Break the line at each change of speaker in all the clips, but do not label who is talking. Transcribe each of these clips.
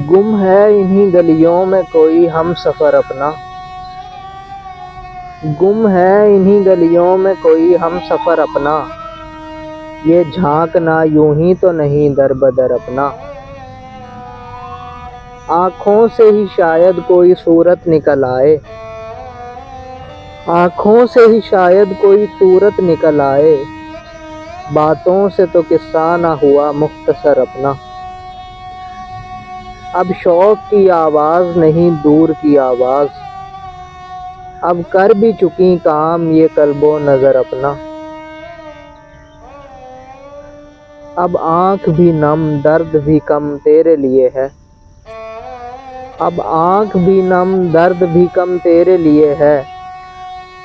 گم ہے انہی گلیوں میں کوئی ہم سفر اپنا، گم ہے انہی گلیوں میں کوئی ہم سفر اپنا، یہ جھانکنا یوں ہی تو نہیں در بدر اپنا۔ آنکھوں سے ہی شاید کوئی صورت نکل آئے، آنکھوں سے ہی شاید کوئی صورت نکل آئے، باتوں سے تو قصہ نہ ہوا مختصر اپنا۔ اب شوق کی آواز نہیں دور کی آواز، اب کر بھی چکی کام یہ قلب و نظر اپنا۔ اب آنکھ بھی نم درد بھی کم تیرے لیے ہے، اب آنکھ بھی نم درد بھی کم تیرے لیے ہے،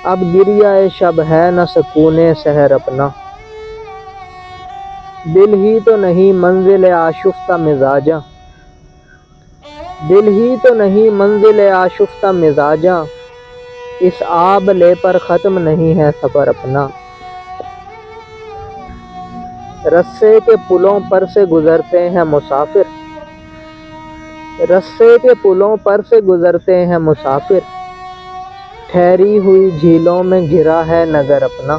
اب گریہ شب ہے نہ سکون سحر اپنا۔ دل ہی تو نہیں منزل آشفتہ مزاجاں، دل ہی تو نہیں منزل آشفتہ مزاجاں، اس آبلے پر ختم نہیں ہے سفر اپنا۔ رسے کے پلوں پر سے گزرتے ہیں مسافر، رسے کے پلوں پر سے گزرتے ہیں مسافر، ٹھہری ہوئی جھیلوں میں گرا ہے نظر اپنا۔